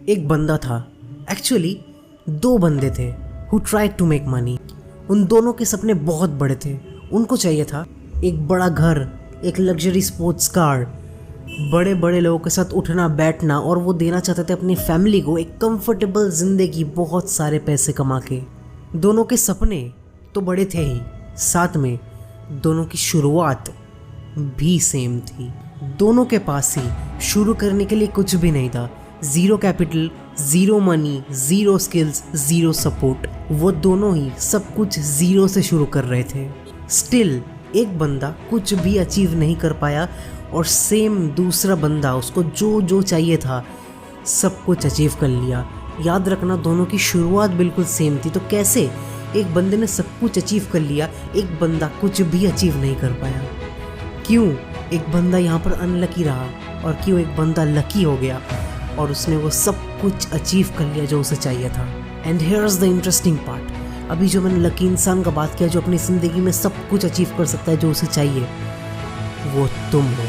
एक बंदा था, एक्चुअली दो बंदे थे who tried to make money. उन दोनों के सपने बहुत बड़े थे। उनको चाहिए था एक बड़ा घर, एक लग्जरी स्पोर्ट्स कार, बड़े बड़े लोगों के साथ उठना बैठना, और वो देना चाहते थे अपनी फैमिली को एक कंफर्टेबल जिंदगी, बहुत सारे पैसे कमा के। दोनों के सपने तो बड़े थे ही, साथ में दोनों की शुरुआत भी सेम थी। दोनों के पास ही शुरू करने के लिए कुछ भी नहीं था। Zero capital, zero money, zero skills, zero support. वो दोनों ही सब कुछ ज़ीरो से शुरू कर रहे थे। स्टिल एक बंदा कुछ भी अचीव नहीं कर पाया और सेम दूसरा बंदा, उसको जो जो चाहिए था सब कुछ अचीव कर लिया। याद रखना, दोनों की शुरुआत बिल्कुल सेम थी। तो कैसे एक बंदे ने सब कुछ अचीव कर लिया, एक बंदा कुछ भी अचीव नहीं कर पाया? क्यों एक बंदा यहाँ पर अनलकी रहा और क्यों एक बंदा लकी हो गया और उसने वो सब कुछ अचीव कर लिया जो उसे चाहिए था? And here is the interesting part. अभी जो मैंने लकी इंसान का बात किया, जो अपनी ज़िंदगी में सब कुछ अचीव कर सकता है जो उसे चाहिए, वो तुम हो।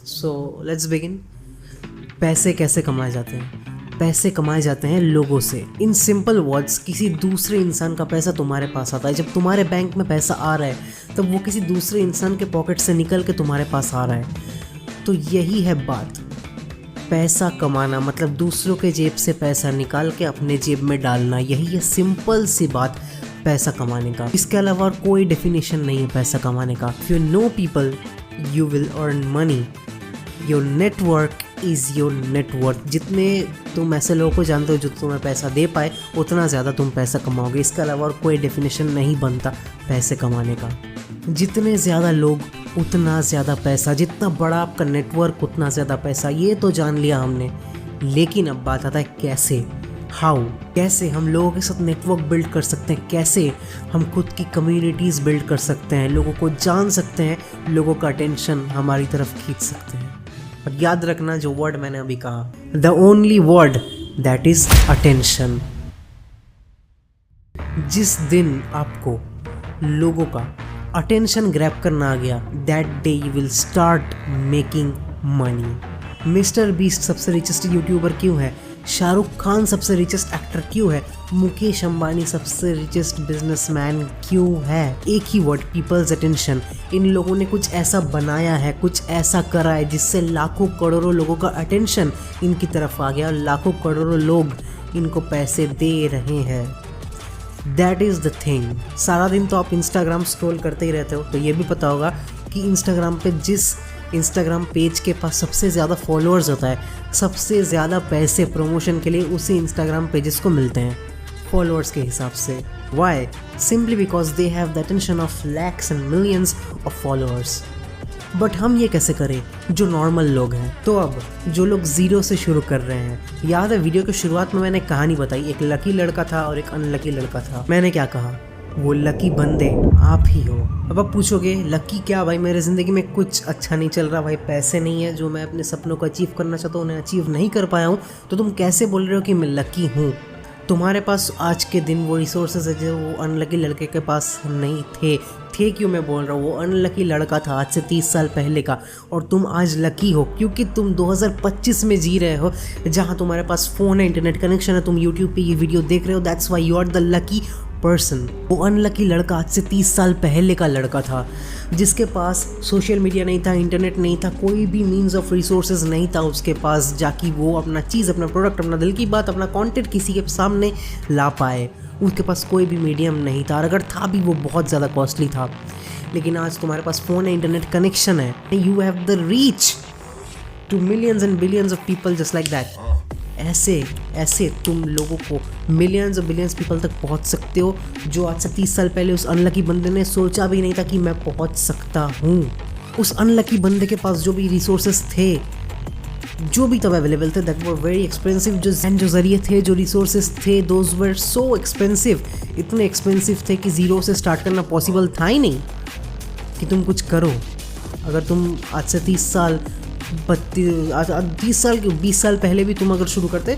So let's begin. पैसे कैसे कमाए जाते हैं? पैसे कमाए जाते हैं लोगों से। इन सिंपल वर्ड्स, किसी दूसरे इंसान का पैसा तुम्हारे पास आता है। जब तुम्हारे बैंक में पैसा आ रहा है तब वो किसी दूसरे इंसान के पॉकेट से निकल के तुम्हारे पास आ रहा है। तो यही है बात, पैसा कमाना मतलब दूसरों के जेब से पैसा निकाल के अपने जेब में डालना। यही है सिंपल सी बात पैसा कमाने का। इसके अलावा और कोई डेफिनेशन नहीं है पैसा कमाने का। If you know people you will earn money. Your network is your net worth. जितने तुम ऐसे लोगों को जानते हो जो तुम्हें पैसा दे पाए, उतना ज़्यादा तुम पैसा कमाओगे। इसके अलावा और कोई डेफिनेशन नहीं बनता पैसे कमाने का। जितने ज़्यादा लोग उतना ज़्यादा पैसा, जितना बड़ा आपका नेटवर्क उतना ज़्यादा पैसा। ये तो जान लिया हमने, लेकिन अब बात आता है कैसे, हाउ। कैसे हम लोगों के साथ नेटवर्क बिल्ड कर सकते हैं, कैसे हम खुद की कम्युनिटीज़ बिल्ड कर सकते हैं, लोगों को जान सकते हैं, लोगों का अटेंशन हमारी तरफ खींच सकते हैं। और याद रखना जो वर्ड मैंने अभी कहा, the only word that is attention. जिस दिन आपको लोगों का अटेंशन ग्रैब करना आ गया, that day you will start making money. Mister beast सबसे रिचेस्ट यूट्यूबर क्यों है? शाहरुख खान सबसे रिचेस्ट एक्टर क्यों है? मुकेश अंबानी सबसे रिचेस्ट बिजनेसमैन क्यों है? एक ही वर्ड, पीपल्स अटेंशन। इन लोगों ने कुछ ऐसा बनाया है, कुछ ऐसा करा है जिससे लाखों करोड़ों लोगों का अटेंशन इनकी तरफ आ गया और लाखों करोड़ों लोग इनको पैसे दे रहे हैं। That is the thing. सारा दिन तो आप इंस्टाग्राम स्क्रॉल करते ही रहते हो, तो ये भी पता होगा कि इंस्टाग्राम पे जिस इंस्टाग्राम पेज के पास सबसे ज़्यादा फॉलोअर्स होता है, सबसे ज़्यादा पैसे प्रमोशन के लिए उसी इंस्टाग्राम पेजेस को मिलते हैं फॉलोअर्स के हिसाब से। Why? Simply because they have the attention of lakhs and millions of followers. But हम ये कैसे करें जो नॉर्मल लोग हैं? तो अब जो लोग ज़ीरो से शुरू कर रहे हैं, याद है वीडियो की शुरुआत में मैंने कहानी बताई, एक लकी लड़का था और एक अनलकी लड़का था। मैंने क्या कहा? वो लकी बंदे आप ही हो। अब आप पूछोगे लकी क्या भाई, मेरे ज़िंदगी में कुछ अच्छा नहीं चल रहा भाई, पैसे नहीं है, जो मैं अपने सपनों को अचीव करना चाहता हूँ उन्हें अचीव नहीं कर पाया हूँ, तो तुम कैसे बोल रहे हो कि मैं लकी हूँ? तुम्हारे पास आज के दिन वो रिसोर्सेज है जो वो अनलकी लड़के के पास नहीं थे। क्यों मैं बोल रहा हूँ? वो अनलकी लड़का था आज से 30 साल पहले का, और तुम आज लकी हो क्योंकि तुम 2025 में जी रहे हो, जहाँ तुम्हारे पास फ़ोन है, इंटरनेट कनेक्शन है, तुम यूट्यूब पे ये वीडियो देख रहे हो। That's why you are the lucky person. वो अनलकी लड़का आज से 30 साल पहले का लड़का था, जिसके पास सोशल मीडिया नहीं था, इंटरनेट नहीं था, कोई भी मीन्स ऑफ रिसोर्सेज नहीं था उसके पास, जाकि वो अपना चीज़, अपना प्रोडक्ट, अपना दिल की बात, अपना कंटेंट किसी के सामने ला पाए। उसके पास कोई भी मीडियम नहीं था, और अगर था भी वो बहुत ज़्यादा कॉस्टली था। लेकिन आज तुम्हारे पास फ़ोन है, इंटरनेट कनेक्शन है, you have the reach to millions and billions of people just like that. ऐसे तुम लोगों को मिलियंस और बिलियंस पीपल तक पहुंच सकते हो, जो आज से 30 साल पहले उस अनलकी बंदे ने सोचा भी नहीं था कि मैं पहुंच सकता हूँ। उस अनलकी बंदे के पास जो भी रिसोर्सेज थे, जो भी तब अवेलेबल थे, दैट वर वेरी एक्सपेंसिव। जो जरिए थे, जो रिसोर्सेज थे, दोज वर सो एक्सपेंसिव, इतने एक्सपेंसिव थे कि ज़ीरो से स्टार्ट करना पॉसिबल था ही नहीं कि तुम कुछ करो। अगर तुम आज से 30 साल 20 साल पहले भी तुम अगर शुरू करते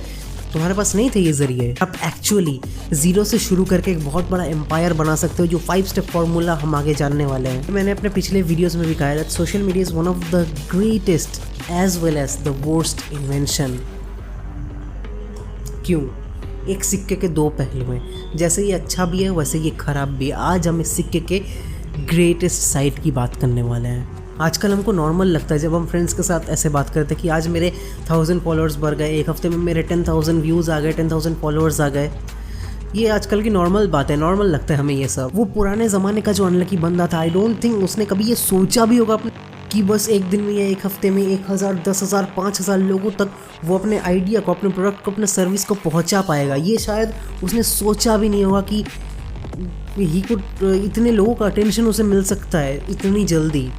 तुम्हारे पास नहीं थे ये जरिए, आप एक्चुअली जीरो से शुरू करके एक बहुत बड़ा एम्पायर बना सकते हो, जो 5 स्टेप फॉर्मूला हम आगे जानने वाले हैं। मैंने अपने पिछले वीडियोस में भी कहा है that social media is one of the greatest as well as the worst invention. क्यों? एक सिक्के के दो पहलू हैं, जैसे ये अच्छा भी है वैसे ये खराब भी है। आज हम इस सिक्के के ग्रेटेस्ट साइड की बात करने वाले हैं। आजकल हमको नॉर्मल लगता है जब हम फ्रेंड्स के साथ ऐसे बात करते हैं कि आज मेरे 1000 फॉलोअर्स बढ़ गए, एक हफ्ते में मेरे 10,000 व्यूज़ आ गए, 10,000 फॉलोअर्स आ गए। ये आजकल की नॉर्मल बात है, नॉर्मल लगता है हमें ये सब। वो पुराने ज़माने का जो अनलकी बंदा था, आई डोंट थिंक उसने कभी ये सोचा भी होगा कि बस एक दिन में या एक हफ्ते में 1000, 10,000, 5,000 लोगों तक वो अपने आइडिया को, अपने प्रोडक्ट को, अपने सर्विस को पहुंचा पाएगा। ये शायद उसने सोचा भी नहीं होगा कि ही को इतने लोगों का अटेंशन उसे मिल सकता है इतनी जल्दी।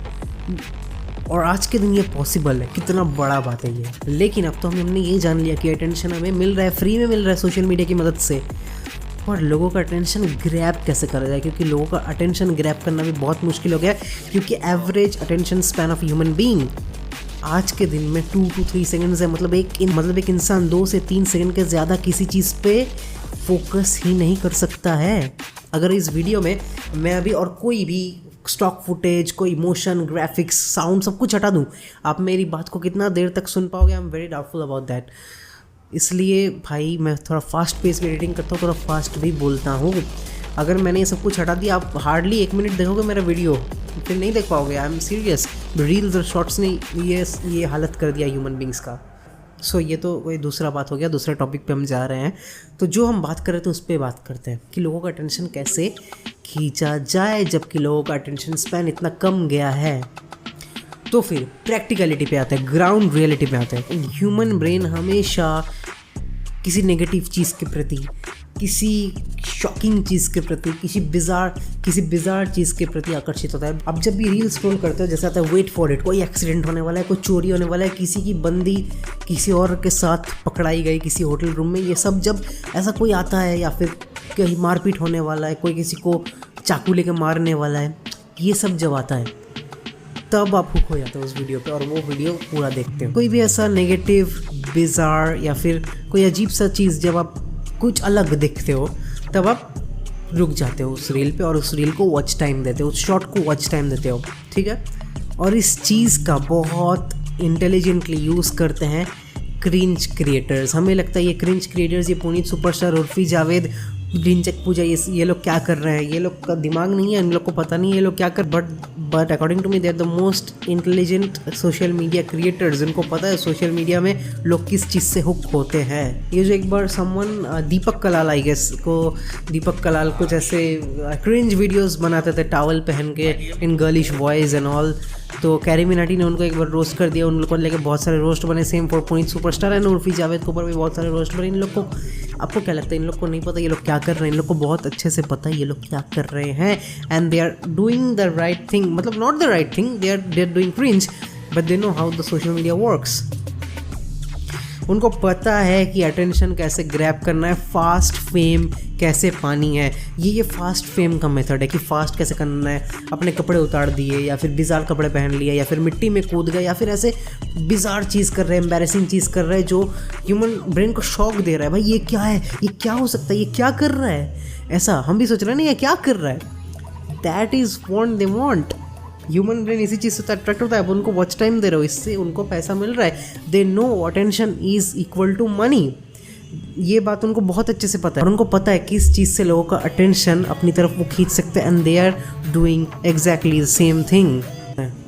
और आज के दिन ये पॉसिबल है, कितना बड़ा बात है ये। लेकिन अब तो हमने ये जान लिया कि अटेंशन हमें मिल रहा है, फ्री में मिल रहा है सोशल मीडिया की मदद से। और लोगों का अटेंशन ग्रैब कैसे करा जाए, क्योंकि लोगों का अटेंशन ग्रैब करना भी बहुत मुश्किल हो गया है, क्योंकि average attention span of human being आज के दिन में 2 to 3 सेकंड्स है। मतलब एक इंसान 2 से 3 सेकंड के ज़्यादा किसी चीज़ पे फोकस ही नहीं कर सकता है। अगर इस वीडियो में मैं अभी और कोई भी स्टॉक फुटेज, कोई मोशन, ग्राफिक्स, साउंड सब कुछ हटा दूं, आप मेरी बात को कितना देर तक सुन पाओगे? I am very doubtful about that. इसलिए भाई मैं थोड़ा फास्ट पेस में एडिटिंग करता हूँ, थोड़ा फास्ट भी बोलता हूँ। अगर मैंने ये सब कुछ हटा दिया, आप हार्डली 1 मिनट देखोगे मेरा वीडियो, फिर नहीं देख पाओगे। I am serious. रील्स और शॉर्ट्स ने ये हालत कर दिया ह्यूमन बींग्स का। सो ये तो कोई दूसरा बात हो गया, दूसरे टॉपिक पे हम जा रहे हैं। तो जो हम बात कर रहे थे उस पर बात करते हैं कि लोगों का अटेंशन कैसे खींचा जाए जबकि लोगों का अटेंशन स्पैन इतना कम गया है। तो फिर प्रैक्टिकलिटी पे आता है, ग्राउंड रियलिटी पे आता है। ह्यूमन ब्रेन हमेशा किसी नेगेटिव चीज़ के प्रति, किसी शॉकिंग चीज़ के प्रति, किसी बिजार चीज़ के प्रति आकर्षित होता है। अब जब भी रील स्क्रॉल करते हो, जैसे आता है वेट फॉर इट, कोई एक्सीडेंट होने वाला है, कोई चोरी होने वाला है, किसी की बंदी किसी और के साथ पकड़ाई गई किसी होटल रूम में, ये सब जब ऐसा कोई आता है, या फिर कहीं मारपीट होने वाला है, कोई किसी को चाकू लेके मारने वाला है, ये सब जब आता है तब आप हुक हो जाते हो उस वीडियो पे और वो वीडियो पूरा देखते हो। कोई भी ऐसा नेगेटिव, बिजार या फिर कोई अजीब सा चीज़ जब आप कुछ अलग देखते हो, तब आप रुक जाते हो उस रील पे और उस रील को वॉच टाइम देते हो, उस शॉट को वॉच टाइम देते हो, ठीक है। और इस चीज़ का बहुत इंटेलिजेंटली यूज़ करते हैं क्रिंज क्रिएटर्स। हमें लगता है ये क्रिंज क्रिएटर्स, ये पुनीत सुपरस्टार, उर्फी जावेद, ढिंचक पूजा, ये लोग क्या कर रहे हैं, ये लोग का दिमाग नहीं है, इन लोग को पता नहीं है ये लोग क्या कर। But according to me they are the most intelligent social media creators. इनको पता है सोशल मीडिया में लोग किस चीज़ से हुक होते हैं। ये जो एक बार someone Deepak Kalal, I guess को दीपक कलाल कुछ ऐसे क्रिंज वीडियोस बनाते थे टावल पहन के इन गर्लिश वॉइस एंड ऑल। तो कैरी मिनाटी ने उनको एक बार रोस्ट कर दिया, उन लोग को लेकर बहुत सारे रोस्ट बने। Same for Puneet superstar and Urfi Javed के ऊपर भी बहुत सारे रोस्ट बने। इन लोग को, आपको क्या लगता है, इन लोग को नहीं पता ये लोग क्या कर रहे हैं? इन लोग को बहुत अच्छे से पता है ये लोग क्या कर रहे हैं, and they are doing the right thing. मतलब not the right thing, they are doing cringe, but they know how the social media works. उनको पता है कि अटेंशन कैसे ग्रैब करना है, फास्ट फेम कैसे पानी है। ये फास्ट फेम का मेथड है कि फास्ट कैसे करना है। अपने कपड़े उतार दिए, या फिर बिजार कपड़े पहन लिए, या फिर मिट्टी में कूद गए, या फिर ऐसे बिजार चीज़ कर रहे हैं, एम्बैरेसिंग चीज़ कर रहे हैं जो ह्यूमन ब्रेन को शॉक दे रहा है। भाई ये क्या है, ये क्या हो सकता है, ये क्या कर रहा है? ऐसा हम भी सोच रहे हैं ना, ये क्या कर रहा है। That is want they want. Human brain इसी चीज़ से अट्रैक्ट होता है। अब उनको वॉच टाइम दे रहे हो, इससे उनको पैसा मिल रहा है। They know attention is equal to money. ये बात उनको बहुत अच्छे से पता है, और उनको पता है किस चीज़ से लोगों का अटेंशन अपनी तरफ वो खींच सकते हैं, and they are doing exactly the same thing.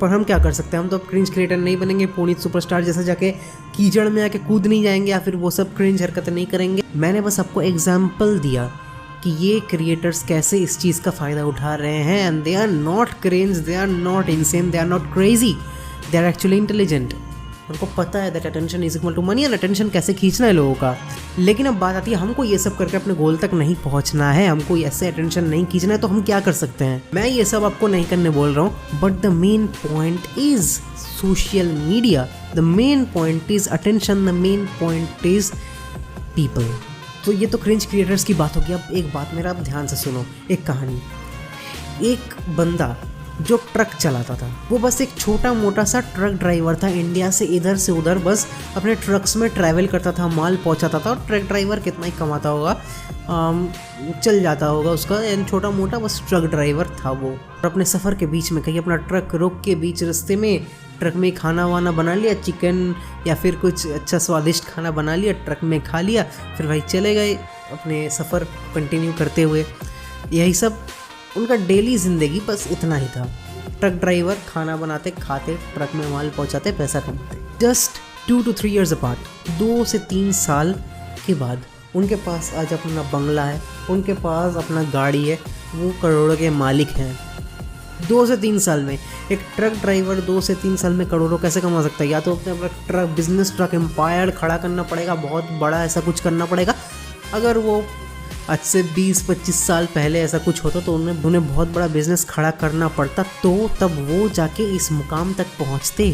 पर हम क्या कर सकते हैं? हम तो क्रिंज क्रिएटर नहीं बनेंगे, पुनीत सुपरस्टार जैसे जाके कीचड़ में आके कूद नहीं जाएंगे, या फिर वो सब क्रिंज हरकतें नहीं करेंगे। मैंने बस आपको एग्जाम्पल दिया कि ये क्रिएटर्स कैसे इस चीज़ का फ़ायदा उठा रहे हैं, and they are not cringe, they are not insane, they are not crazy, they are actually intelligent. उनको पता है that attention is equal to money, and attention कैसे खींचना है लोगों का। लेकिन अब बात आती है, हमको ये सब करके अपने गोल तक नहीं पहुंचना है, हमको ऐसे अटेंशन नहीं खींचना है, तो हम क्या कर सकते हैं? मैं ये सब आपको नहीं करने बोल रहा हूँ, but the main point is social media, the main point is attention, the main point is people. तो ये तो क्रिंज क्रिएटर्स की बात होगी। अब एक बात मेरा आप ध्यान से सुनो, एक कहानी। एक बंदा जो ट्रक चलाता था। वो बस एक छोटा मोटा सा ट्रक ड्राइवर था, इंडिया से इधर से उधर बस अपने ट्रक्स में ट्रैवल करता था, माल पहुंचाता था। और ट्रक ड्राइवर कितना ही कमाता होगा, चल जाता होगा उसका, छोटा मोटा बस ट्रक ड्राइवर था वो। और अपने सफ़र के बीच में कहीं अपना ट्रक रोक के बीच रास्ते में ट्रक में खाना वाना बना लिया, चिकन या फिर कुछ अच्छा स्वादिष्ट खाना बना लिया, ट्रक में खा लिया, फिर भाई चले गए अपने सफ़र कंटिन्यू करते हुए। यही सब उनका डेली ज़िंदगी, बस इतना ही था। ट्रक ड्राइवर, खाना बनाते, खाते, ट्रक में माल पहुंचाते, पैसा कमाते। जस्ट 2 to 3 years अपार्ट, 2 से 3 साल के बाद उनके पास आज अपना बंगला है, उनके पास अपना गाड़ी है, वो करोड़ों के मालिक हैं। 2 से 3 साल में एक ट्रक ड्राइवर 2 से 3 साल में करोड़ों कैसे कमा सकता है? या तो अपने अपना ट्रक बिजनेस, ट्रक एम्पायर खड़ा करना पड़ेगा, बहुत बड़ा ऐसा कुछ करना पड़ेगा। अगर वो आज से 20-25 साल पहले ऐसा कुछ होता तो उन्हें बहुत बड़ा बिजनेस खड़ा करना पड़ता, तो तब वो जाके इस मुकाम तक पहुंचते।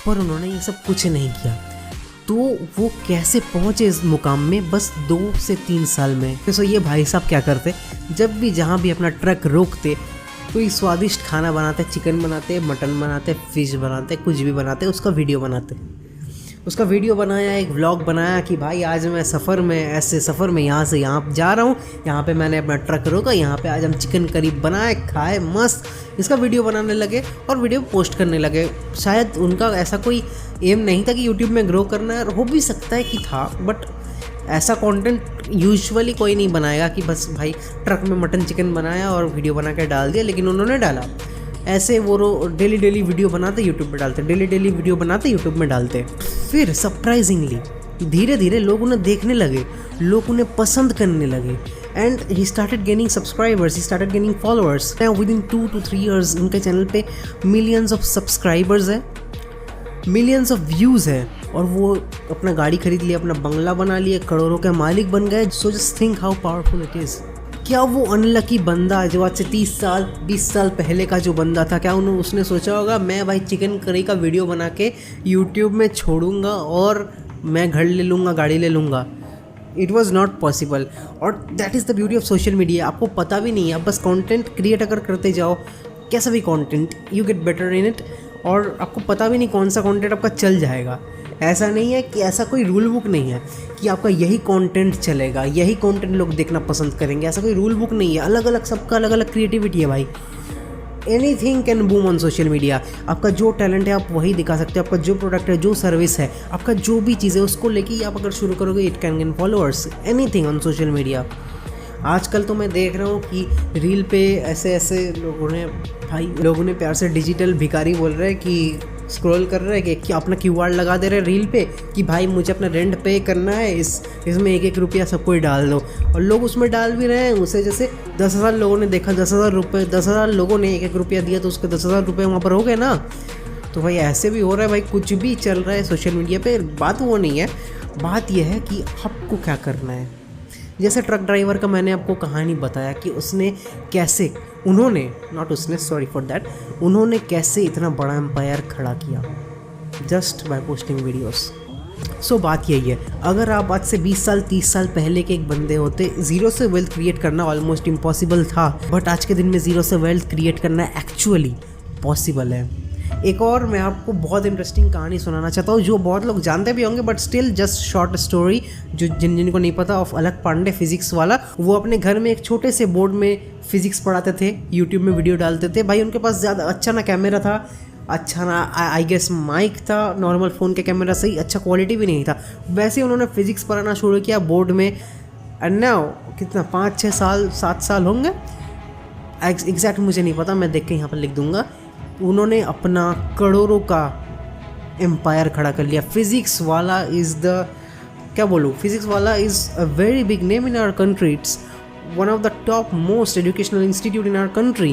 पर उन्होंने ये सब कुछ नहीं किया। तो वो कैसे पहुंचे इस मुकाम में? बस 2 से 3 साल में। तो ये भाई साहब क्या करते, जब भी जहाँ भी अपना ट्रक रोकते, कोई स्वादिष्ट खाना बनाते, चिकन बनाते, मटन बनाते, फिश बनाते, कुछ भी बनाते, उसका वीडियो बनाते। उसका वीडियो बनाया, एक व्लॉग बनाया कि भाई आज मैं सफ़र में, ऐसे सफ़र में यहाँ से यहाँ जा रहा हूँ, यहाँ पे मैंने अपना ट्रक रोका, यहाँ पे आज हम चिकन करी बनाए, खाए, मस्त। इसका वीडियो बनाने लगे और वीडियो पोस्ट करने लगे। शायद उनका ऐसा कोई एम नहीं था कि यूट्यूब में ग्रो करना है, हो भी सकता है कि था, बट ऐसा कंटेंट यूजुअली कोई नहीं बनाएगा कि बस भाई ट्रक में मटन चिकन बनाया और वीडियो बना के डाल दिया। लेकिन उन्होंने डाला। ऐसे वो डेली वीडियो बनाते, यूट्यूब पे डालते, डेली वीडियो बनाते, यूट्यूब में डालते। फिर सरप्राइजिंगली धीरे धीरे लोग उन्हें देखने लगे, लोग उन्हें पसंद करने लगे, and he started gaining subscribers, he started gaining followers. With in 2 to 3 years उनके चैनल पे मिलियंस ऑफ सब्सक्राइबर्स है, मिलियंस ऑफ व्यूज़ है, और वो अपना गाड़ी खरीद लिया, अपना बंगला बना लिया, करोड़ों के मालिक बन गए। So just think how powerful it is. क्या वो अनलकी बंदा जो आज से 30 साल 20 साल पहले का जो बंदा था, क्या उसने सोचा होगा मैं भाई चिकन करी का वीडियो बना के यूट्यूब में छोड़ूंगा और मैं घर ले लूँगा, गाड़ी ले लूँगा? It was not possible. और that is the beauty of social media. आपको पता भी नहीं है, आप बस कंटेंट क्रिएट अगर करते जाओ, कैसा भी content, you get better in it, और आपको पता भी नहीं कौन सा कंटेंट आपका चल जाएगा। ऐसा नहीं है कि ऐसा कोई रूल बुक नहीं है कि आपका यही कंटेंट चलेगा, यही कंटेंट लोग देखना पसंद करेंगे, ऐसा कोई रूल बुक नहीं है। अलग अलग सबका अलग अलग क्रिएटिविटी है भाई। Anything can boom on social media. आपका जो टैलेंट है आप वही दिखा सकते हो, आपका जो प्रोडक्ट है, जो सर्विस है, आपका जो भी चीज़ है, उसको लेके आप अगर शुरू करोगे, it can gain followers, anything on social media. आजकल तो मैं देख रहा हूँ कि रील पे ऐसे लोगों ने प्यार से डिजिटल भिखारी बोल रहे हैं कि स्क्रॉल कर रहे हैं कि अपना QR लगा दे रहे हैं रील पे कि भाई मुझे अपना रेंट पे करना है, इसमें 1-1 रुपया सबको ही डाल दो। और लोग उसमें डाल भी रहे हैं। उसे जैसे 10,000 लोगों ने देखा, 10,000 रुपये, 10,000 लोगों ने 1-1 रुपया दिया, तो उसके 10,000 रुपये वहाँ पर हो गए ना। तो भाई ऐसे भी हो रहा है भाई, कुछ भी चल रहा है सोशल मीडिया पे। बात वो नहीं है, बात यह है कि आपको क्या करना है। जैसे ट्रक ड्राइवर का मैंने आपको कहानी बताया कि उन्होंने कैसे इतना बड़ा एम्पायर खड़ा किया जस्ट बाय पोस्टिंग वीडियोस। सो बात यही है, अगर आप आज से 20 साल 30 साल पहले के एक बंदे होते, ज़ीरो से वेल्थ क्रिएट करना ऑलमोस्ट इम्पॉसिबल था, बट आज के दिन में ज़ीरो से वेल्थ क्रिएट करना एक्चुअली पॉसिबल है। एक और मैं आपको बहुत इंटरेस्टिंग कहानी सुनाना चाहता हूँ, जो बहुत लोग जानते भी होंगे, but still just short story, जो जिनको नहीं पता, ऑफ अलक पांडे, फिजिक्स वाला। वो अपने घर में एक छोटे से बोर्ड में फिजिक्स पढ़ाते थे, यूट्यूब में वीडियो डालते थे। भाई उनके पास ज़्यादा अच्छा ना कैमरा था, अच्छा ना आई गेस माइक था, नॉर्मल फ़ोन के कैमरा से ही अच्छा क्वालिटी भी नहीं था। वैसे ही उन्होंने फिजिक्स पढ़ाना शुरू किया बोर्ड में, एंड नाउ कितना 5-6 साल 7 साल होंगे, एग्जैक्ट मुझे नहीं पता, मैं देख के यहाँ पर लिख दूँगा। उन्होंने अपना करोड़ों का एम्पायर खड़ा कर लिया। फिज़िक्स वाला इज़ द, क्या बोलूँ, Physics Wallah is a very big name in our country. It's one of the top most educational institute in our country.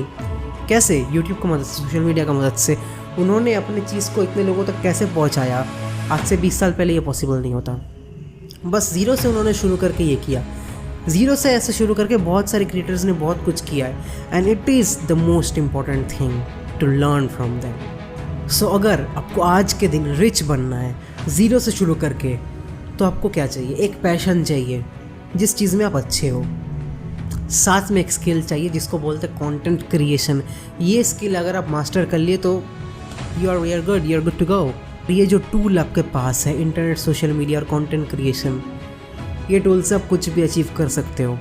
कैसे? यूट्यूब की मदद से, सोशल मीडिया की मदद से उन्होंने अपनी चीज़ को इतने लोगों तक कैसे पहुँचाया। आज से 20 साल पहले ये पॉसिबल नहीं होता। बस ज़ीरो से उन्होंने शुरू करके ये किया। ज़ीरो से ऐसे शुरू करके बहुत सारे क्रिएटर्स ने बहुत कुछ किया है, and it is the most important thing to learn from them. So अगर आपको आज के दिन रिच बनना है ज़ीरो से शुरू करके, तो आपको क्या चाहिए? एक पैशन चाहिए, जिस चीज़ में आप अच्छे हो। साथ में एक स्किल चाहिए जिसको बोलते हैं कंटेंट क्रिएशन। ये स्किल अगर आप मास्टर कर लिए तो you are good to go. ये जो टूल आपके पास है, इंटरनेट, सोशल मीडिया और कंटेंट क्रिएशन, ये टूल से आप कुछ भी अचीव कर सकते हो,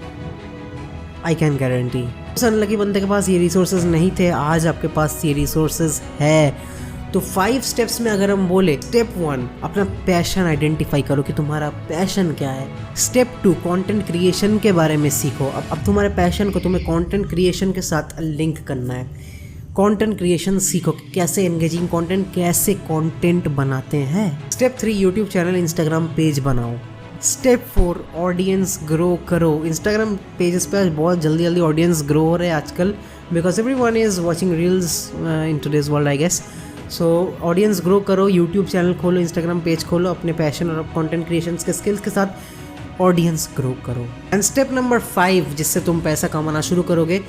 आई कैन गारंटी। उस अनलकी बंदे के पास ये रिसोर्सेज नहीं थे, आज आपके पास ये रिसोर्सेज है। तो 5 स्टेप्स में अगर हम बोले, स्टेप 1 अपना पैशन आइडेंटिफाई करो कि तुम्हारा पैशन क्या है। स्टेप 2 कंटेंट क्रिएशन के बारे में सीखो। अब तुम्हारे पैशन को तुम्हें कंटेंट क्रिएशन के साथ लिंक करना है। कंटेंट क्रिएशन सीखो, कैसे एंगेजिंग कंटेंट, कैसे कंटेंट बनाते हैं। Step 3 YouTube channel, Instagram page बनाओ। स्टेप 4 ऑडियंस ग्रो करो। इंस्टाग्राम पेजेस पे बहुत जल्दी ऑडियंस ग्रो हो रहे हैं आजकल, because everyone is watching reels in today's world I guess. So audience grow करो, यूट्यूब चैनल खोलो, इंस्टाग्राम पेज खोलो, अपने पैशन और कंटेंट क्रिएशन के स्किल्स के साथ ऑडियंस ग्रो करो। एंड स्टेप नंबर 5 जिससे तुम पैसा कमाना शुरू करोगे,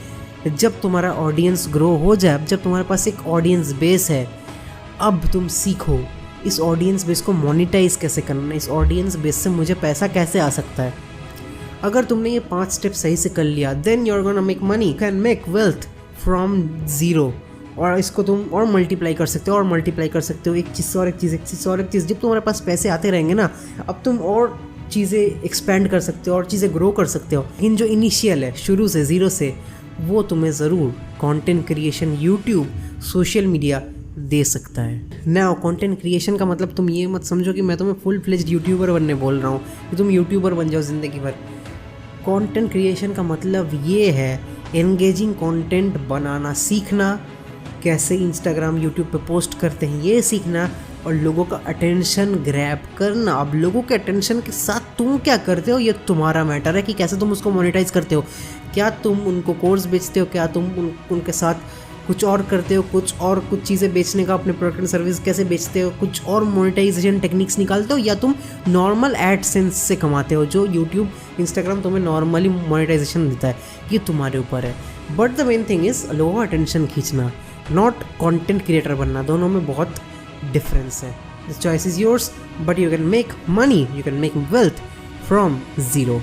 जब तुम्हारा ऑडियंस ग्रो हो जाए, जब तुम्हारे पास एक ऑडियंस बेस है, अब तुम सीखो इस ऑडियंस बेस को मोनेटाइज कैसे करना है, इस ऑडियंस बेस से मुझे पैसा कैसे आ सकता है। अगर तुमने ये 5 स्टेप सही से कर लिया, then you are gonna make money, can make wealth from zero. और इसको तुम और मल्टीप्लाई कर सकते हो, एक चीज़ से और एक चीज़। जब तुम्हारे पास पैसे आते रहेंगे ना, अब तुम और चीज़ें एक्सपेंड कर सकते हो और चीज़ें ग्रो कर सकते हो। लेकिन जो इनिशियल है, शुरू से, ज़ीरो से, वो तुम्हें ज़रूर content creation, YouTube, social media दे सकता है। नाउ कंटेंट क्रिएशन का मतलब तुम ये मत समझो कि मैं तुम्हें फुल फ्लेज्ड यूट्यूबर बनने बोल रहा हूँ कि तुम यूट्यूबर बन जाओ ज़िंदगी भर। कंटेंट क्रिएशन का मतलब ये है एंगेजिंग कंटेंट बनाना सीखना, कैसे इंस्टाग्राम, यूट्यूब पे पोस्ट करते हैं ये सीखना, और लोगों का अटेंशन ग्रैब करना। अब लोगों के अटेंशन के साथ तुम क्या करते हो ये तुम्हारा मैटर है कि कैसे तुम उसको मोनेटाइज करते हो। क्या तुम उनको कोर्स बेचते हो, क्या तुम उनके साथ कुछ और करते हो, कुछ चीज़ें बेचने का, अपने प्रोडक्ट एंड सर्विस कैसे बेचते हो, कुछ और मोनेटाइजेशन टेक्निक्स निकालते हो, या तुम नॉर्मल एडसेंस से कमाते हो जो यूट्यूब, इंस्टाग्राम तुम्हें नॉर्मली मोनेटाइजेशन देता है। ये तुम्हारे ऊपर है। But the main thing is लोगों का अटेंशन खींचना, नॉट कंटेंट क्रिएटर बनना। दोनों में बहुत डिफरेंस है। The choice is yours, but you can make money, you can make wealth from zero.